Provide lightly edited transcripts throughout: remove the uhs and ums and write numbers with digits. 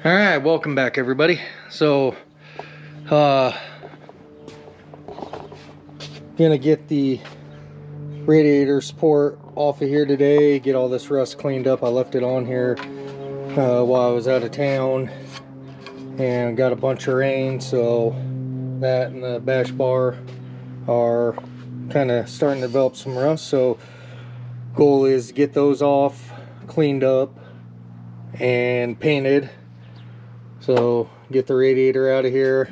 All right, welcome back everybody. So gonna get the radiator support off of here today, get all this rust cleaned up. I left it on here while I was out of town and got a bunch of rain, so that and the bash bar are kind of starting to develop some rust. So goal is to get those off, cleaned up and painted. So get the radiator out of here.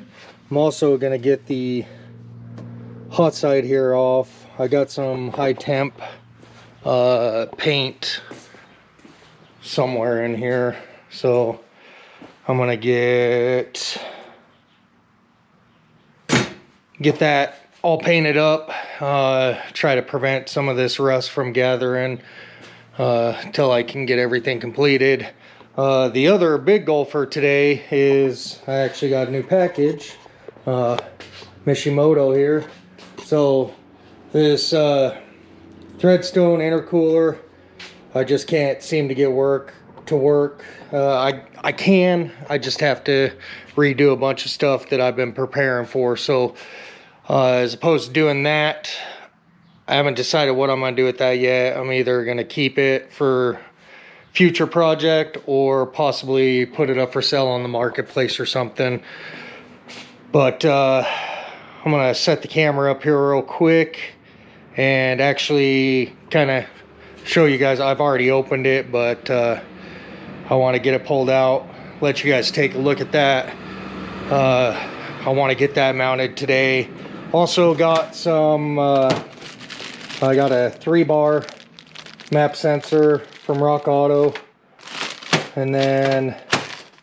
I'm also gonna get the hot side here off. I got some high temp paint somewhere in here, so I'm gonna get that all painted up, try to prevent some of this rust from gathering till I can get everything completed. The other big goal for today is I actually got a new package, Mishimoto here. So this Threadstone intercooler, I just can't seem to get to work. I just have to redo a bunch of stuff that I've been preparing for. So as opposed to doing that, I haven't decided what I'm gonna do with that yet. I'm either gonna keep it for future project or possibly put it up for sale on the marketplace or something. But I'm gonna set the camera up here real quick and actually kind of show you guys. I've already opened it, but I want to get it pulled out, let you guys take a look at that. I want to get that mounted today. Also got some I got a 3-bar map sensor from Rock Auto, and then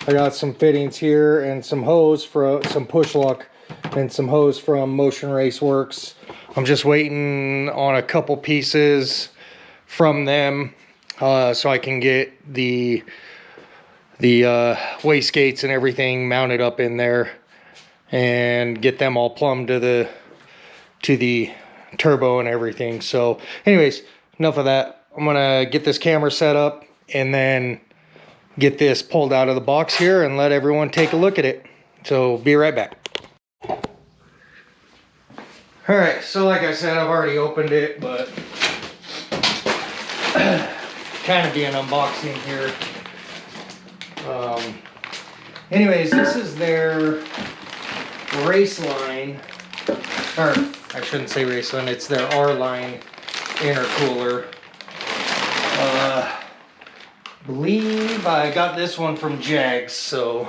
I got some fittings here and some hose for some push lock and some hose from Motion Race Works. I'm just waiting on a couple pieces from them so I can get the wastegates and everything mounted up in there and get them all plumbed to the turbo and everything. So anyways, enough of that. I'm gonna get this camera set up and then get this pulled out of the box here and let everyone take a look at it. So be right back. All right, so like I said, I've already opened it, but kind of be an unboxing here. Anyways, this is their race line, or I shouldn't say race line, it's their R-line intercooler. Believe I got this one from Jags. So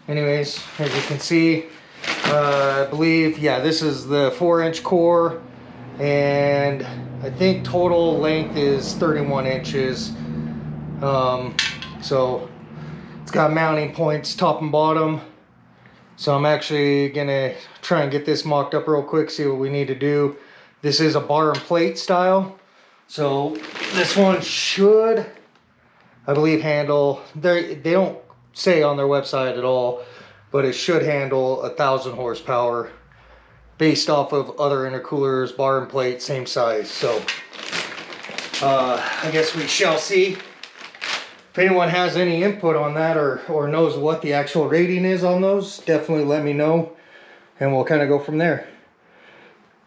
anyways, as you can see, I believe, yeah, this is the 4-inch core, and I think total length is 31 inches. So it's got mounting points top and bottom. So I'm actually gonna try and get this mocked up real quick, see what we need to do. This is a bar and plate style. So this one should, I believe, handle, they don't say on their website at all, but it should handle 1,000 horsepower based off of other intercoolers, bar and plate, same size. So I guess we shall see. If anyone has any input on that or knows what the actual rating is on those, definitely let me know and we'll kind of go from there.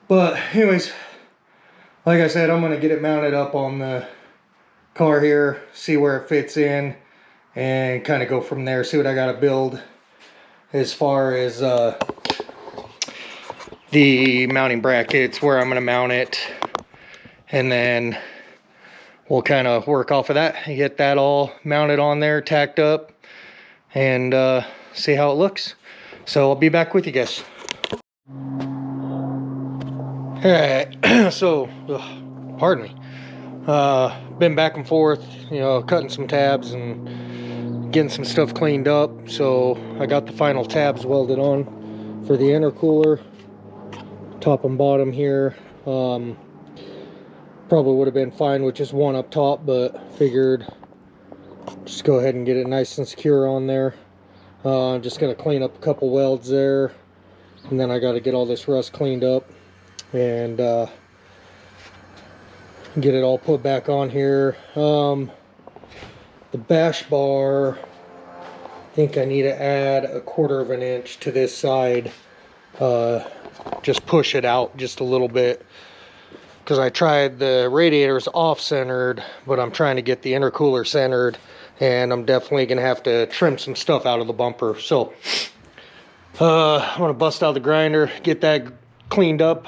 But anyways, like I said, I'm going to get it mounted up on the car here, see where it fits in, and kind of go from there, see what I got to build as far as the mounting brackets, where I'm going to mount it, and then we'll kind of work off of that and get that all mounted on there, tacked up, and see how it looks. So I'll be back with you guys. Alright, so, pardon me, been back and forth, you know, cutting some tabs and getting some stuff cleaned up. So I got the final tabs welded on for the intercooler, top and bottom here. Probably would have been fine with just one up top, but figured just go ahead and get it nice and secure on there. I'm just going to clean up a couple welds there, and then I got to get all this rust cleaned up and get it all put back on here. The The bash bar, I think I need to add 1/4 of an inch to this side. Just push it out just a little bit, because I tried the radiators off-centered, but I'm trying to get the intercooler centered, and I'm definitely gonna have to trim some stuff out of the bumper. So I'm gonna bust out the grinder, get that cleaned up,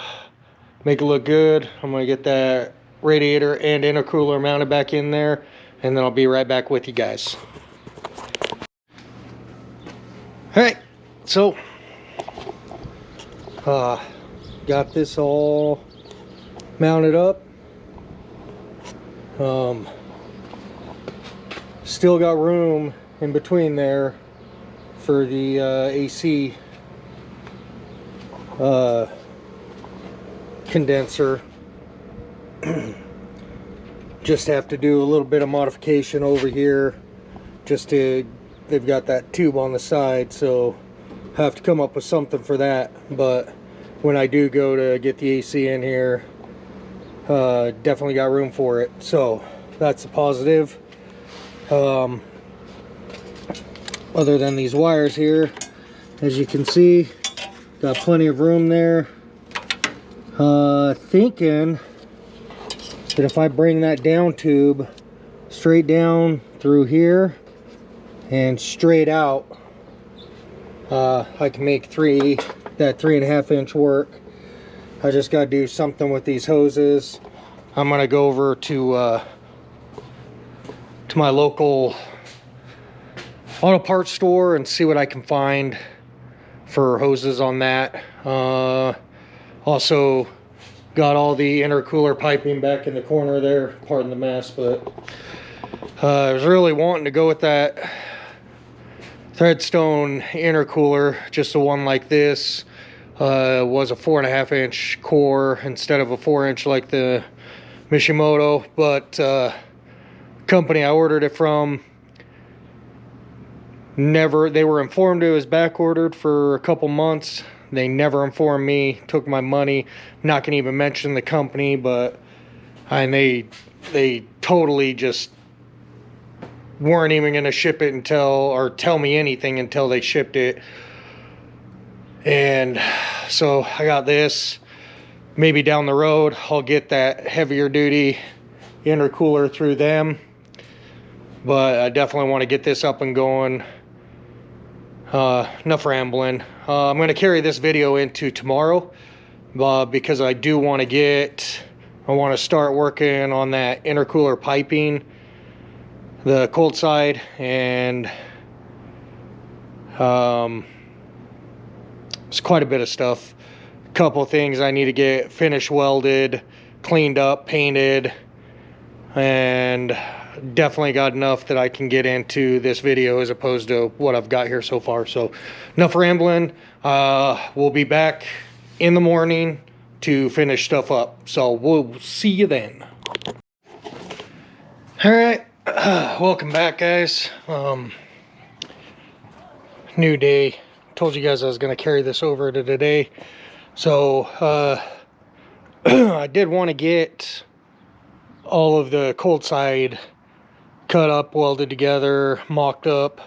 make it look good. I'm gonna get that radiator and intercooler mounted back in there, and then I'll be right back with you guys. All right, so got this all mounted up. Still got room in between there for the AC condenser. Just have to do a little bit of modification over here, just to, they've got that tube on the side, so have to come up with something for that. But when I do go to get the AC in here, definitely got room for it, so that's a positive. Other than these wires here, as you can see, got plenty of room there. Thinking that if I bring that down tube straight down through here and straight out, I can make that 3.5 inch work. I just got to do something with these hoses. I'm gonna go over to my local auto parts store and see what I can find for hoses on that. Also got all the intercooler piping back in the corner there, pardon the mess, but I was really wanting to go with that Threadstone intercooler, just the one like this. Was a 4.5 inch core instead of a 4 inch like the Mishimoto, but company I ordered it from, they were informed it was back ordered for a couple months. They never informed me, took my money. I'm not gonna even mention the company, but they totally just weren't even gonna ship it until, or tell me anything until they shipped it. And so I got this. Maybe down the road I'll get that heavier duty intercooler through them, but I definitely want to get this up and going. Enough rambling. I'm going to carry this video into tomorrow, because I do want to start working on that intercooler piping, the cold side, and it's quite a bit of stuff. A couple of things I need to get finished welded, cleaned up, painted, and definitely got enough that I can get into this video as opposed to what I've got here so far. So enough rambling. We'll be back in the morning to finish stuff up, so we'll see you then. All right, welcome back, guys. New day. Told you guys I was going to carry this over to today. So I did want to get all of the cold side cut up, welded together, mocked up.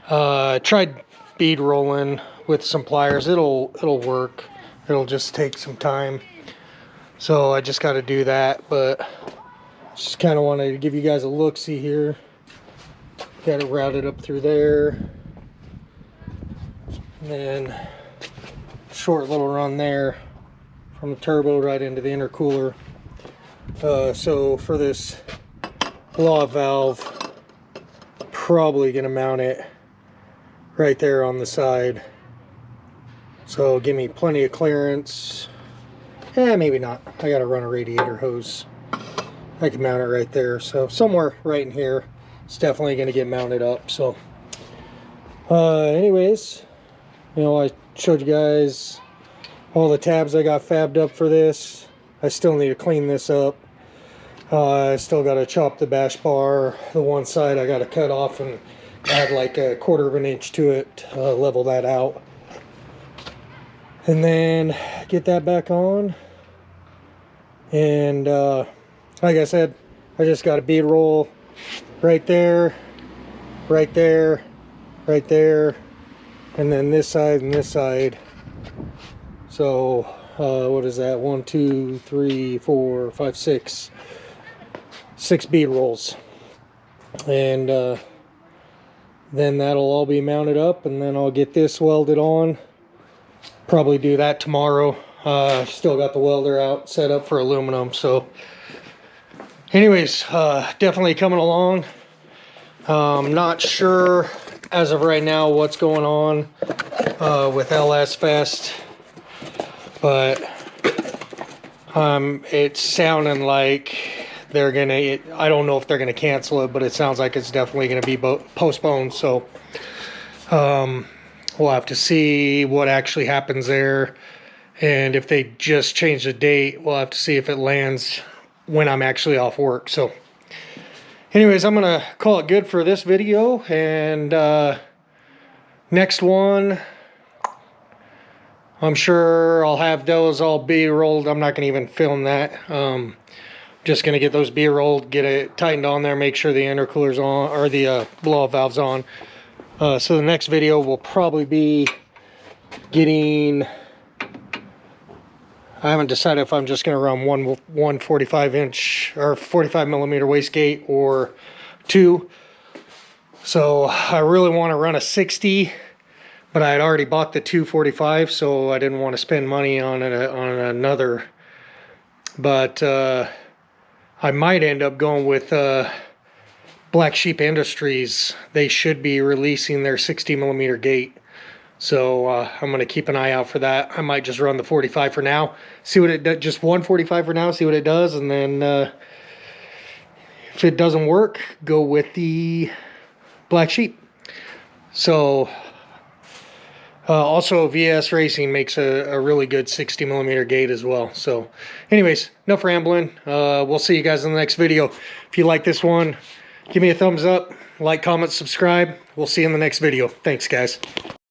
Tried bead rolling with some pliers. It'll work. It'll just take some time. So I just got to do that, but just kind of wanted to give you guys a look-see here. Got it routed up through there. And then short little run there from the turbo right into the intercooler. So for this law valve, probably gonna mount it right there on the side, so give me plenty of clearance. Maybe not. I gotta run a radiator hose. I can mount it right there, so somewhere right in here it's definitely gonna get mounted up. So anyways, you know, I showed you guys all the tabs I got fabbed up for this. I still need to clean this up. I still got to chop the bash bar. The one side I got to cut off and add like 1/4 of an inch to it, level that out. And then get that back on. And like I said, I just got a bead roll right there, right there, right there, and then this side and this side. So what is that? 1, 2, 3, 4, 5, 6. 6 bead rolls. And then that'll all be mounted up, and then I'll get this welded on. Probably do that tomorrow. Still got the welder out set up for aluminum. So anyways, definitely coming along. Not sure as of right now what's going on with LS Fest, but it's sounding like they're gonna, I don't know if they're gonna cancel it, but it sounds like it's definitely gonna be postponed. So we'll have to see what actually happens there, and if they just change the date, we'll have to see if it lands when I'm actually off work. So anyways, I'm gonna call it good for this video, and next one, I'm sure I'll have those all B-rolled. I'm not gonna even film that. Just gonna get those B-rolled, get it tightened on there, make sure the intercooler's on, or the blow-off valve's on. So the next video will probably be getting, I haven't decided if I'm just gonna run one 45 inch or 45 millimeter wastegate or 2. So I really want to run a 60, but I had already bought the 245, so I didn't want to spend money on another. But I might end up going with Black Sheep Industries. They should be releasing their 60 millimeter gate. So I'm going to keep an eye out for that. I might just run the 45 for now. See what it does. Just one 45 for now. See what it does. And then if it doesn't work, go with the Black Sheep. So also VS Racing makes a really good 60 millimeter gate as well. So anyways, enough rambling. We'll see you guys in the next video. If you like this one, give me a thumbs up, like, comment, subscribe. We'll see you in the next video. Thanks, guys.